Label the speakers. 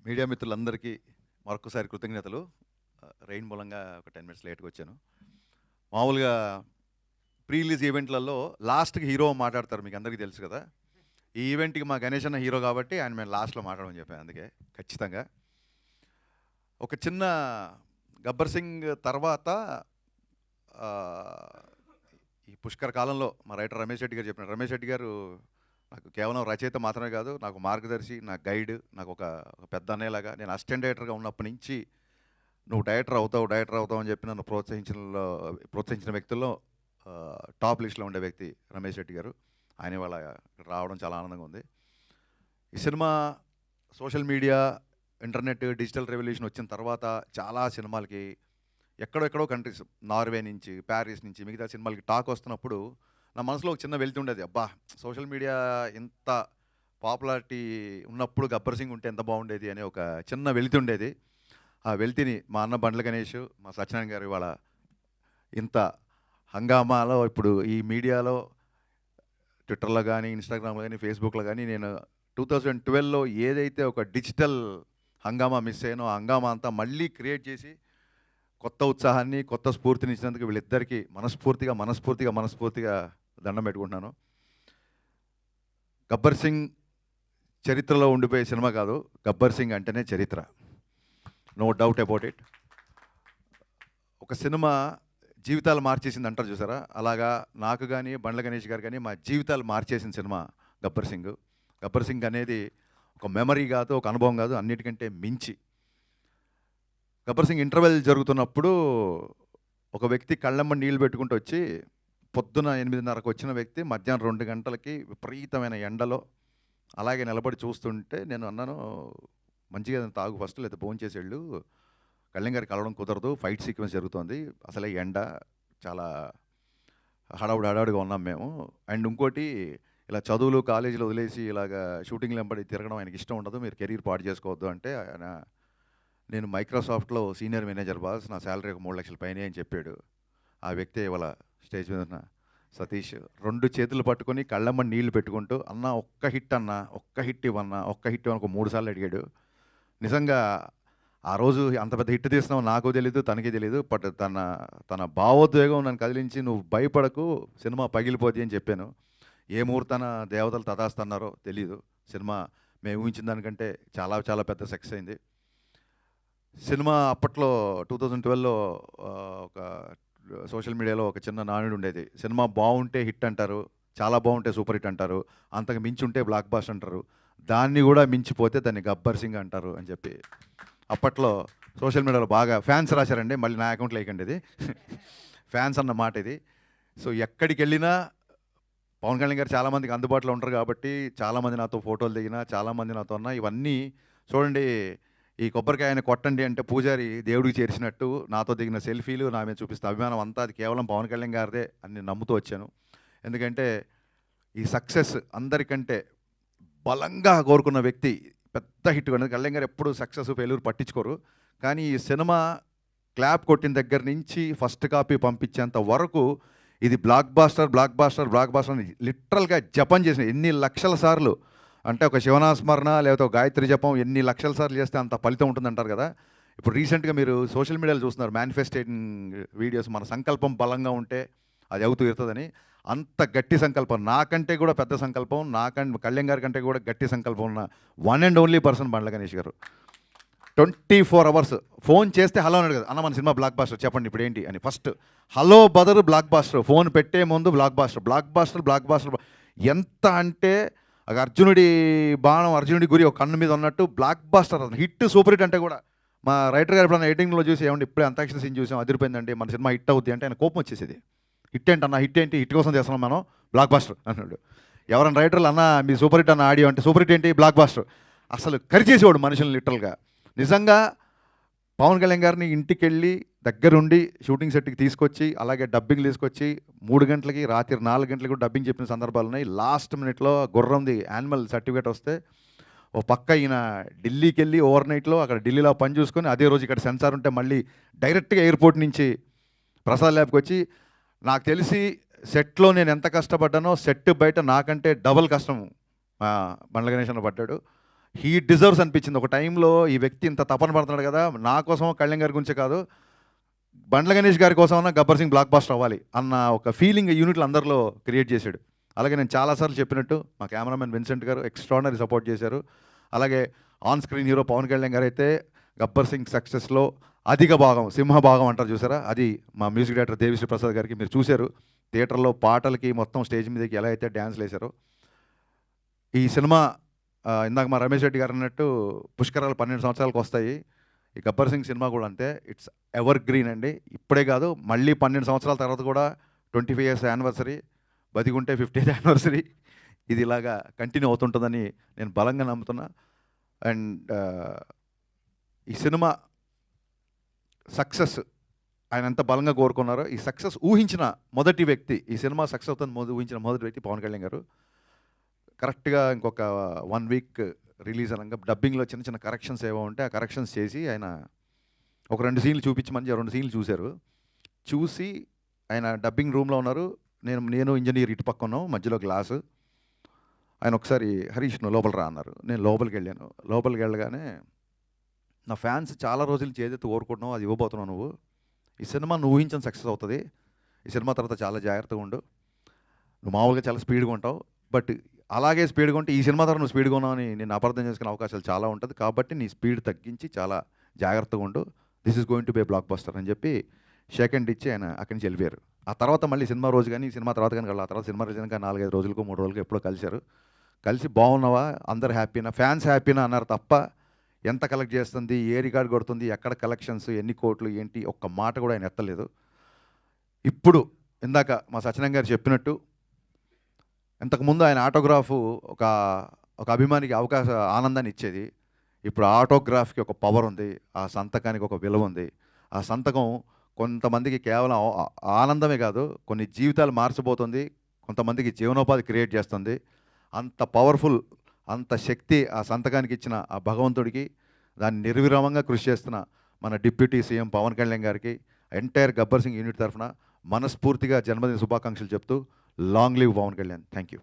Speaker 1: Media మిత్రులందరికీ మరొకసారి కృతజ్ఞతలు. రెయిన్ మూలంగా ఒక 10 మినిట్స్ లేట్‌గా వచ్చాను. మామూలుగా ప్రీ రిలీజ్ ఈవెంట్‌లలో లాస్ట్‌కి హీరో మాట్లాడతారు, మీకు అందరికీ తెలుసు కదా! ఈ ఈవెంట్‌కి మా గణేష్ అన్న హీరో కాబట్టి ఆయన మేము లాస్ట్‌లో మాట్లాడమని చెప్పాను. అందుకే ఖచ్చితంగా ఒక చిన్న 'గబ్బర్ సింగ్' తర్వాత ఈ పుష్కర కాలంలో మా రైటర్ రమేష్ రెడ్డి గారు చెప్పినారు. రమేష్ రెడ్డి గారు నాకు కేవలం రచయిత మాత్రమే కాదు, నాకు మార్గదర్శి, నా గైడ్, నాకు ఒక పెద్ద అన్నయ్యలాగా. నేను అసిస్టెంట్ డైరెక్టర్గా ఉన్నప్పటి నుంచి నువ్వు డైరెక్టర్ అవుతావు అని చెప్పి నన్ను ప్రోత్సహించిన వ్యక్తుల్లో టాప్ లిస్ట్లో ఉండే వ్యక్తి రమేష్ రెడ్డి గారు. ఆయన వాళ్ళ రావడం చాలా ఆనందంగా ఉంది. ఈ cinema social media, internet, digital revolution వచ్చిన తర్వాత చాలా సినిమాలకి ఎక్కడెక్కడో కంట్రీస్, నార్వే నుంచి, ప్యారిస్ నుంచి మిగతా సినిమాలకి టాక్ వస్తున్నప్పుడు నా మనసులో ఒక చిన్న వెలితి ఉండేది. అబ్బా, సోషల్ మీడియా ఇంత పాపులారిటీ ఉన్నప్పుడు గబ్బర్ సింగ్ ఉంటే ఎంత బాగుండేది అనే ఒక చిన్న వెలితి ఉండేది. ఆ వెలితిని మా అన్న బండ్ల గణేష్, మా సత్యనారాయణ గారు ఇవాళ ఇంత హంగామాలో, ఇప్పుడు ఈ మీడియాలో ట్విట్టర్లో కానీ, ఇన్స్టాగ్రామ్లో కానీ, ఫేస్బుక్లో కానీ నేను 2012లో ఏదైతే ఒక డిజిటల్ హంగామా మిస్ అయ్యానో ఆ హంగామా అంతా మళ్ళీ క్రియేట్ చేసి కొత్త ఉత్సాహాన్ని, కొత్త స్ఫూర్తిని ఇచ్చినందుకు వీళ్ళిద్దరికీ మనస్ఫూర్తిగా దండం పెట్టుకుంటున్నాను. గబ్బర్ సింగ్ చరిత్రలో ఉండిపోయే సినిమా కాదు, గబ్బర్ సింగ్ అంటేనే చరిత్ర, నో డౌట్ అబౌట్ ఇట్. ఒక సినిమా జీవితాలు మార్చేసింది అంటారు చూసారా, అలాగా నాకు కానీ, బండ్ల గణేష్ గారు కానీ మా జీవితాలు మార్చేసిన సినిమా గబ్బర్ సింగ్. గబ్బర్ సింగ్ అనేది ఒక మెమరీ కాదు, ఒక అనుభవం కాదు, అన్నిటికంటే మించి. గబ్బర్ సింగ్ ఇంటర్వెల్ జరుగుతున్నప్పుడు ఒక వ్యక్తి కళ్ళమ్మ నీళ్ళు పెట్టుకుంటూ వచ్చి, పొద్దున 8:30కు వచ్చిన వ్యక్తి మధ్యాహ్నం 2 గంటలకి విపరీతమైన ఎండలో అలాగే నిలబడి చూస్తుంటే నేను అన్నాను, మంచిగా తాగు ఫస్ట్, లేదా భోంచేసి వెళ్ళు, కళ్యాణ్ గారికి కలవడం కుదరదు, ఫైట్ సీక్వెన్స్ జరుగుతుంది, అసలే ఎండ, చాలా హడావుడిగా ఉన్నాం మేము. అండ్ ఇంకోటి, ఇలా చదువులు కాలేజీలో వదిలేసి ఇలాగ షూటింగ్లు వెంబడి తిరగడం ఆయనకి ఇష్టం ఉండదు, మీరు కెరీర్ పాడు చేసుకోవద్దు అంటే, ఆయన నేను మైక్రోసాఫ్ట్లో సీనియర్ మేనేజర్ బాస్, నా శాలరీ ఒక 3 లక్షల పైనే అని చెప్పాడు. ఆ వ్యక్తి ఇవాళ స్టేజ్ మీద ఉన్న సతీష్ 2 చేతులు పట్టుకొని కళ్ళమ్మ నీళ్లు పెట్టుకుంటూ, అన్న ఒక్క హిట్ ఇవ్వన్నా, ఒక్క హిట్ ఇవ్వను 3 సార్లు అడిగాడు. నిజంగా ఆ రోజు అంత పెద్ద హిట్ తీస్తున్నావు నాకు తెలీదు, తనకి తెలీదు, బట్ తన భావోద్వేగం నన్ను కదిలించి, నువ్వు భయపడకు, సినిమా పగిలిపోద్ది అని చెప్పాను. ఏ ముహూర్తాన దేవతలు తదాస్తన్నారో తెలీదు, సినిమా మేము ఊహించిన దానికంటే చాలా పెద్ద సక్సెస్ అయింది. సినిమా అప్పట్లో 2012లో ఒక సోషల్ మీడియాలో ఒక చిన్న నానుడు ఉండేది, సినిమా బాగుంటే హిట్ అంటారు, చాలా బాగుంటే సూపర్ హిట్ అంటారు, అంతకు మించి ఉంటే బ్లాక్ బాస్టర్ అంటారు, దాన్ని కూడా మించిపోతే దాన్ని గబ్బర్ సింగ్ అంటారు అని చెప్పి అప్పట్లో సోషల్ మీడియాలో బాగా ఫ్యాన్స్ రాశారండి. మళ్ళీ నా అకౌంట్లో వేయకండి ఇది ఫ్యాన్స్ అన్న మాట ఇది. సో ఎక్కడికి వెళ్ళినా పవన్ కళ్యాణ్ గారు చాలామందికి అందుబాటులో ఉంటారు కాబట్టి చాలామంది నాతో ఫోటోలు దిగినా, చాలామంది నాతో ఉన్నా, ఇవన్నీ చూడండి, ఈ కొబ్బరికాయని కొట్టండి అంటే పూజారి దేవుడికి చేర్చినట్టు నాతో దిగిన సెల్ఫీలు, నా మీద చూపిస్తే అభిమానం అంతా అది కేవలం పవన్ కళ్యాణ్ గారిదే అని నమ్ముతూ వచ్చాను. ఎందుకంటే ఈ సక్సెస్ అందరికంటే బలంగా కోరుకున్న వ్యక్తి పెద్ద హిట్ అనేది కళ్యాణ్ గారు. ఎప్పుడు సక్సెస్ ఫెయిల్యూర్ పట్టించుకోరు, కానీ ఈ సినిమా క్లాప్ కొట్టిన దగ్గర నుంచి ఫస్ట్ కాపీ పంపించేంత వరకు ఇది బ్లాక్ బాస్టర్ అని లిటరల్గా జపం చేసిన ఎన్ని లక్షల సార్లు అంటే, ఒక శివనాస్మరణ లేకపోతే ఒక గాయత్రి జపం ఎన్ని లక్షల సార్లు చేస్తే అంత ఫలితం ఉంటుందంటారు కదా. ఇప్పుడు రీసెంట్గా మీరు సోషల్ మీడియాలో చూస్తున్నారు మేనిఫెస్టేటింగ్ వీడియోస్, మన సంకల్పం బలంగా ఉంటే అది అవుతూ ఇరుతుందని. అంత గట్టి సంకల్పం, నాకంటే కూడా పెద్ద సంకల్పం, కళ్యాణ్ గారి కంటే కూడా గట్టి సంకల్పం ఉన్న one and only person Bandla Ganesh గారు. 24 అవర్స్ ఫోన్ చేస్తే హలో అన్నాడు కదా, అన్న మన సినిమా బ్లాక్ బాస్టర్ చెప్పండి ఇప్పుడు ఏంటి అని. ఫస్ట్ హలో బదరు బ్లాక్ బాస్టర్, ఫోన్ పెట్టే ముందు బ్లాక్ బాస్టర్ ఎంత అంటే అర్జునుడి బాణం అర్జునుడి గురి ఒక కన్ను మీద ఉన్నట్టు blockbuster, hit super hit అంటే కూడా మా రైటర్ గారు ఎప్పుడన్నా ఎడిటింగ్లో చూసి, ఏమంటే ఇప్పుడే అంతాక్షరి సీన్ చూసాం అదిరిపోయిందండి, మన సినిమా హిట్ అవుద్ది అంటే ఆయన కోపం వచ్చేసేది. హిట్ ఏంటన్నా, హిట్ కోసం చేస్తున్నాం మనం, బ్లాక్ బాస్టర్ అన్నాడు. ఎవరైనా రైటర్లు అన్న మీ సూపర్ హిట్ అన్న ఆడియో అంటే, సూపర్ హిట్ ఏంటి, బ్లాక్ బాస్టర్. అసలు కరిచేసేవాడు మనుషుల్ని లిటరల్గా. నిజంగా పవన్ కళ్యాణ్ గారిని ఇంటికి వెళ్ళి దగ్గరుండి షూటింగ్ సెట్కి తీసుకొచ్చి, అలాగే డబ్బింగ్ తీసుకొచ్చి 3 గంటలకి రాత్రి 4 గంటలకి కూడా డబ్బింగ్ చెప్పిన సందర్భాలు ఉన్నాయి. లాస్ట్ మినిట్లో గుర్రంది యానిమల్ సర్టిఫికేట్ వస్తే ఓ పక్క ఈయన ఢిల్లీకి వెళ్ళి ఓవర్ నైట్లో అక్కడ ఢిల్లీలో పని చూసుకొని, అదే రోజు ఇక్కడ సెన్సార్ ఉంటే మళ్ళీ డైరెక్ట్గా ఎయిర్పోర్ట్ నుంచి ప్రసాద్ ల్యాబ్కి వచ్చి, నాకు తెలిసి సెట్లో నేను ఎంత కష్టపడ్డానో సెట్ బయట నాకంటే డబల్ కష్టం బండ్ల గణేష్ అన్న పడ్డాడు. హీ డిజర్వ్స్ అనిపించింది. ఒక టైంలో ఈ వ్యక్తి ఇంత తపన పడుతున్నాడు కదా, నా కోసం కళ్యాణ్ గారి గురించే కాదు, బండ్ల గణేష్ గారి కోసమన్నా గబ్బర్ సింగ్ బ్లాక్ బాస్టర్ అవ్వాలి అన్న ఒక ఫీలింగ్ యూనిట్లు అందరిలో క్రియేట్ చేశాడు. అలాగే నేను చాలాసార్లు చెప్పినట్టు మా కెమెరామెన్ విన్సెంట్ గారు ఎక్స్ట్రాడనరీ సపోర్ట్ చేశారు. అలాగే on screen hero Pawan Kalyan గారు అయితే గబ్బర్ సింగ్ సక్సెస్లో అధిక భాగం, సింహ భాగం అంటారు చూసారా, అది మా మ్యూజిక్ డైరెక్టర్ దేవిశ్రీ ప్రసాద్ గారికి మీరు చూశారు. థియేటర్లో పాటలకి మొత్తం స్టేజ్ మీదకి ఎలా అయితే డ్యాన్స్లు వేశారో. ఈ సినిమా ఇందాక మా రమేష్ రెడ్డి గారు అన్నట్టు పుష్కరాలు 12 సంవత్సరాలకు వస్తాయి. ఈ గబ్బర్ సింగ్ సినిమా కూడా అంతే, ఇట్స్ ఎవర్ గ్రీన్ అండి. ఇప్పుడే కాదు, మళ్ళీ 12 సంవత్సరాల తర్వాత కూడా 25 ఇయర్స్ యానివర్సరీ, బతికుంటే 50th యానివర్సరీ, ఇది ఇలాగా కంటిన్యూ అవుతుంటుందని నేను బలంగా నమ్ముతున్నా. అండ్ ఈ సినిమా సక్సెస్ ఆయన ఎంత బలంగా కోరుకున్నారో, ఈ సక్సెస్ ఊహించిన మొదటి వ్యక్తి, ఈ సినిమా సక్సెస్ అవుతుంది ఊహించిన మొదటి వ్యక్తి పవన్ కళ్యాణ్ గారు. కరెక్ట్గా ఇంకొక 1 వీక్ రిలీజ్ అనగా డబ్బింగ్లో చిన్న చిన్న కరెక్షన్స్ ఏవో ఉంటే ఆ కరెక్షన్స్ చేసి ఆయన ఒక 2 సీన్లు చూపించమని 2 సీన్లు చూశారు. చూసి ఆయన డబ్బింగ్ రూమ్లో ఉన్నారు, నేను ఇంజనీర్ ఇటు పక్క ఉన్నాం, మధ్యలో గ్లాసు. ఆయన ఒకసారి హరీష్ నువ్వు లోపల రా అన్నారు. నేను లోపలికి వెళ్ళాను. లోపలికి వెళ్ళగానే నా ఫ్యాన్స్ చాలా రోజుల నుంచి ఏదైతే కోరుకుంటున్నావు అది ఇవ్వబోతున్నావు నువ్వు. ఈ సినిమా నువ్వు ఊహించిన సక్సెస్ అవుతుంది. ఈ సినిమా తర్వాత చాలా జాగ్రత్తగా ఉండు. నువ్వు మామూలుగా చాలా స్పీడ్గా ఉంటావు, బట్ అలాగే స్పీడ్గా ఉంటే ఈ సినిమా తర్వాత నువ్వు స్పీడ్గా ఉన్నావు అని నేను అపార్థం చేసుకునే అవకాశాలు చాలా ఉంటుంది. కాబట్టి నీ స్పీడ్ తగ్గించి చాలా జాగ్రత్తగా ఉండు. This is going to be blockbuster అని చెప్పి షేక్ హ్యాండ్ ఇచ్చి ఆయన అక్కడి నుంచి వెళ్ళిపోయారు. ఆ తర్వాత మళ్ళీ సినిమా రోజు కానీ సినిమా తర్వాత కానీ ఆ తర్వాత సినిమా రిలీజ్ కానీ 4-5 రోజులకో 3 రోజులకో ఎప్పుడో కలిశారు. కలిసి బాగున్నావా, అందరు హ్యాపీనా, ఫ్యాన్స్ హ్యాపీనా అన్నారు తప్ప ఎంత కలెక్ట్ చేస్తుంది, ఏ రికార్డ్ కొడుతుంది, ఎక్కడ కలెక్షన్స్, ఎన్ని కోట్లు ఏంటి, ఒక్క మాట కూడా ఆయన ఎత్తలేదు. ఇప్పుడు ఇందాక మా సత్యనారాయణ గారు చెప్పినట్టు ఇంతకుముందు ఆయన ఆటోగ్రాఫ్ ఒక అభిమానికి ఆనందాన్ని ఇచ్చేది. ఇప్పుడు ఆటోగ్రాఫ్కి ఒక పవర్ ఉంది, ఆ సంతకానికి ఒక విలువ ఉంది. ఆ సంతకం కొంతమందికి కేవలం ఆనందమే కాదు, కొన్ని జీవితాలు మార్చబోతుంది, కొంతమందికి జీవనోపాధి క్రియేట్ చేస్తుంది. అంత పవర్ఫుల్, అంత శక్తి ఆ సంతకానికి ఇచ్చిన ఆ భగవంతుడికి, దాన్ని నిర్విరామంగా కృషి చేస్తున్న మన డిప్యూటీ సీఎం పవన్ కళ్యాణ్ గారికి, ఎంటైర్ గబ్బర్ సింగ్ యూనిట్ తరఫున మనస్ఫూర్తిగా జన్మదిన శుభాకాంక్షలు చెప్తూ long live Pawan Kalyan. Thank you.